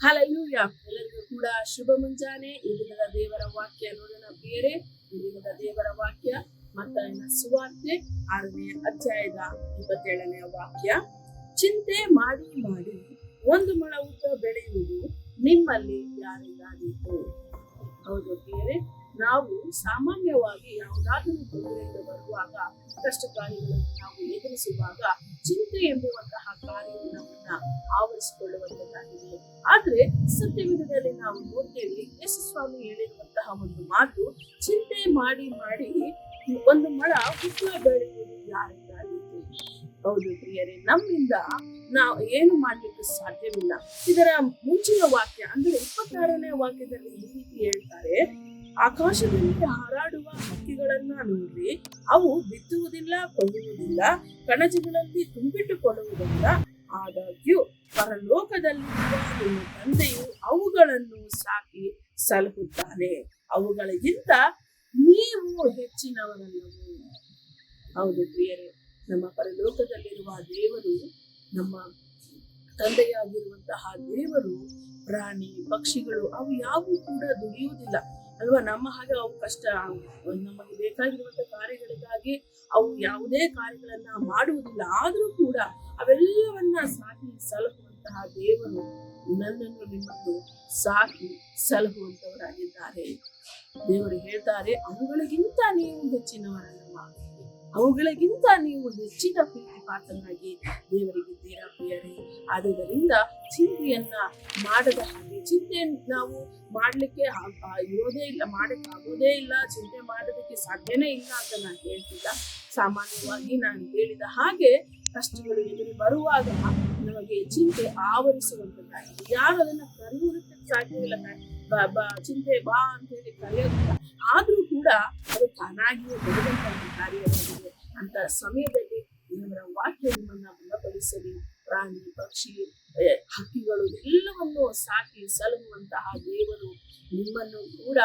Hallelujah. ಎಲ್ಲರಿಗೂ ಕೂಡ ಶುಭ ಮುಂಜಾನೆ. ಈ ದಿನದ ದೇವರ ವಾಕ್ಯ ನೋಡೋಣ ಪ್ರಿಯರೇ. ಈ ದಿನದ ದೇವರ ವಾಕ್ಯ ಮತ್ತಾಯನ ಸುವಾರ್ತೆ 6ನೇ ಅಧ್ಯಾಯದ 27ನೇ ವಾಕ್ಯ. ಚಿಂತೆ ಮಾಡಿ ಮಾಡಿ ಒಂದು ಮೊಳ ಉದ್ದ ಬೆಳೆಯುವುದು ನಿಮ್ಮಲ್ಲಿ ಯಾರಿಗಾದೀತು. ಹೌದು ಪ್ರಿಯರೇ, ನಾವು ಸಾಮಾನ್ಯವಾಗಿ ಯಾವುದಾದರೂ ತೊಂದರೆಯಿಂದ ಬರುವಾಗ, ಕಷ್ಟ ಕಾರ್ಯಗಳನ್ನು ನಾವು ಎದುರಿಸುವಾಗ ಚಿಂತೆ ಎಂಬುವಂತಹ ಕಾರ್ಯವು ನಮ್ಮನ್ನ ಆವರಿಸಿಕೊಳ್ಳುವಂತದ್ದಾಗಿದೆ. ಆದ್ರೆ ಸತ್ಯವೇದದಲ್ಲಿ ನಾವು ನೋಡ್ತೇವೆ, ಯೇಸು ಸ್ವಾಮಿ ಹೇಳಿರುವಂತಹ ಒಂದು ಮಾತು, ಚಿಂತೆ ಮಾಡಿ ಮಾಡಿ ಒಂದು ಮೊಳ ಉದ್ದ ಬೆಳೆಯುವುದು ಯಾರಿಗಾದೀತು. ಹೌದು ಪ್ರಿಯರೇ, ನಮ್ಮಿಂದ ನಾವು ಏನು ಮಾಡ್ಲಿಕ್ಕೆ ಸಾಧ್ಯವಿಲ್ಲ. ಇದರ ಮುಂಚಿನ ವಾಕ್ಯ ಅಂದ್ರೆ 26ನೇ ವಾಕ್ಯದಲ್ಲಿ ಈ ರೀತಿ ಹೇಳ್ತಾರೆ, ಆಕಾಶದಲ್ಲಿ ಹಾರಾಡುವ ಹಕ್ಕಿಗಳನ್ನ ನೋಡ್ರಿ, ಅವು ಬಿತ್ತುವುದಿಲ್ಲ, ಕೊಯ್ಯುವುದಿಲ್ಲ, ಕಣಜಗಳಲ್ಲಿ ತುಂಬಿಟ್ಟುಕೊಳ್ಳುವುದಿಲ್ಲ. ಆದಾಗ್ಯೂ ಪರಲೋಕದಲ್ಲಿರುವ ನಿಮ್ಮ ತಂದೆಯು ಅವುಗಳನ್ನು ಸಾಕಿ ಸಲಹುತ್ತಾನೆ. ಅವುಗಳಿಗಿಂತ ನೀವು ಹೆಚ್ಚಿನವರಲ್ಲವೋ. ಹೌದು ಪ್ರಿಯರೇ, ನಮ್ಮ ಪರಲೋಕದಲ್ಲಿರುವ ದೇವರು, ನಮ್ಮ ತಂದೆಯಾಗಿರುವಂತಹ ದೇವರು, ಪ್ರಾಣಿ ಪಕ್ಷಿಗಳು ಅವು ಯಾವುವು ಕೂಡ ದುಡಿಯುವುದಿಲ್ಲ ಅಲ್ವಾ. ನಮ್ಮ ಹಾಗೆ ಅವು ಕಷ್ಟ, ನಮಗೆ ಬೇಕಾಗಿರುವಂತಹ ಕಾರ್ಯಗಳಿಗಾಗಿ ಅವು ಯಾವುದೇ ಕಾರ್ಯಗಳನ್ನ ಮಾಡುವುದಿಲ್ಲ. ಆದ್ರೂ ಕೂಡ ಅವೆಲ್ಲವನ್ನ ಸಾಕಿ ಸಲಹುವಂತಹ ದೇವರು ನನ್ನನ್ನು ನಿಮ್ಮನ್ನು ಸಾಕಿ ಸಲಹುವಂತವರಾಗಿದ್ದಾರೆ. ದೇವರು ಹೇಳ್ತಾರೆ, ಅವುಗಳಿಗಿಂತ ನೀವು ಹೆಚ್ಚಿನವರಲ್ಲ, ಅವುಗಳಿಗಿಂತ ನೀವು ಹೆಚ್ಚಿನ ಪ್ರೀತಿ ಪಾತ್ರರಾಗಿ ದೇವರಿಗಿದ್ದೀರಾ ಪ್ರಿಯರೇ. ಆದುದರಿಂದ ಚಿಂತೆಯನ್ನ ಮಾಡದ ಹಾಗೆ, ಚಿಂತೆ ನಾವು ಮಾಡ್ಲಿಕ್ಕೆ ಇರೋದೇ ಇಲ್ಲ, ಮಾಡಕ್ಕೆ ಆಗೋದೇ ಇಲ್ಲ, ಚಿಂತೆ ಮಾಡೋದಕ್ಕೆ ಸಾಧ್ಯನೇ ಇಲ್ಲ ಅಂತ ನಾನು ಹೇಳ್ತಿಲ್ಲ. ಸಾಮಾನ್ಯವಾಗಿ ನಾನು ಹೇಳಿದ ಹಾಗೆ ಕಷ್ಟಗಳು ಎದುರು ಬರುವಾಗ ನಮಗೆ ಚಿಂತೆ ಆವರಿಸುವಂತದ್ದಾಗಿದೆ. ಯಾರು ಅದನ್ನ ಕರೆಯುವುದಕ್ಕೆ ಸಾಧ್ಯವಿಲ್ಲ. ಚಿಂತೆ ಬಾ ಅಂತ ಹೇಳಿ ಕರೆಯೋದಿಲ್ಲ. ಆದ್ರೂ ಕೂಡ ಅದು ತಾನಾಗಿಯೇ ಬರುವಂತಹ ಕಾರ್ಯವಾಗಿದೆ. ಅಂತ ಸಮಯದಲ್ಲಿ ದೇವರ ವಾಕ್ಯ ನಿಮ್ಮನ್ನ ಬಲಪಡಿಸಲಿ. ಪ್ರಾಣಿ ಪಕ್ಷಿ ಹಕ್ಕಿಗಳು ಎಲ್ಲವನ್ನು ಸಾಕಿ ಸಲಹುವಂತಹ ದೇವರು ನಿಮ್ಮನ್ನು ಕೂಡ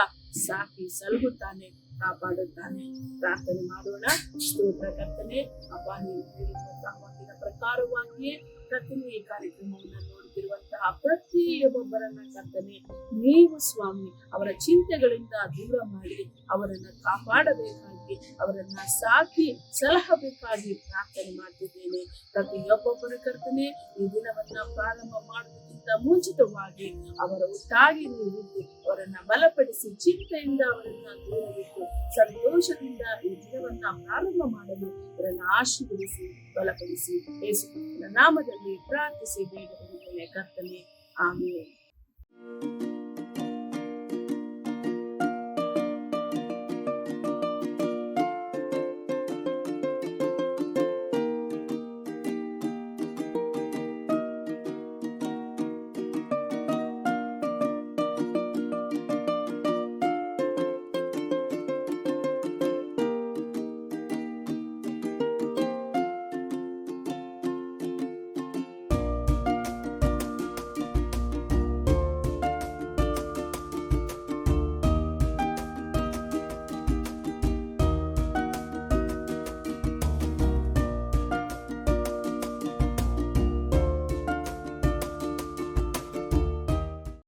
ಸಾಕಿ ಸಲಹುತ್ತಾನೆ, ಕಾಪಾಡುತ್ತಾನೆ. ಪ್ರಾರ್ಥನೆ ಮಾಡೋಣ. ಸ್ತೋತ್ರ ಕರ್ತನೆ, ಅಪ್ಪ, ನೀವು ಹೇಳಿರುವಂತಹ ವಾಕ್ಯದ ಪ್ರಕಾರವಾಗಿಯೇ ಕರ್ತನೆ ಈ ಕಾರ್ಯಕ್ರಮವನ್ನು ನೋಡುತ್ತಿರುವಂತಹ ಪ್ರತಿಯೊಬ್ಬೊಬ್ಬರನ್ನ ಕರ್ತನೆ ನೀವು ಸ್ವಾಮಿ ಅವರ ಚಿಂತೆಗಳಿಂದ ದೂರ ಮಾಡಿ ಅವರನ್ನ ಕಾಪಾಡಬೇಕಾಗಿ, ಅವರನ್ನ ಸಾಕಿ ಸಲಹಬೇಕಾಗಿ ಪ್ರಾರ್ಥನೆ ಮಾಡ್ತಿದ್ದೇನೆ. ಪ್ರತಿಯೊಬ್ಬೊಬ್ಬರ ಕರ್ತನೆ ಈ ದಿನವನ್ನ ಪ್ರಾರಂಭ ಮಾಡುವುದಕ್ಕಿಂತ ಮುಂಚಿತವಾಗಿ ಅವರ ಒಟ್ಟಾಗಿ ನೀವಿದ್ದು ಅವರನ್ನ ಬಲಪಡಿಸಿ, ಚಿಂತೆಯಿಂದ ಅವರನ್ನ ದೂರವಿಟ್ಟು ಸಂತೋಷದಿಂದ ಈ ದಿನವನ್ನ ಪ್ರಾರಂಭ ಮಾಡಲು ಅವರನ್ನ ಆಶೀರ್ವದಿಸಿ ಬಲಪಡಿಸಿ ಯೇಸು ಕ್ರಿಸ್ತನ ನಾಮದಲ್ಲಿ ಪ್ರಾರ್ಥಿಸಿ ಬೇಡಿಕೊಳ್ಳುತ್ತೇನೆ ಕರ್ತನೆ, ಆಮೆನ್.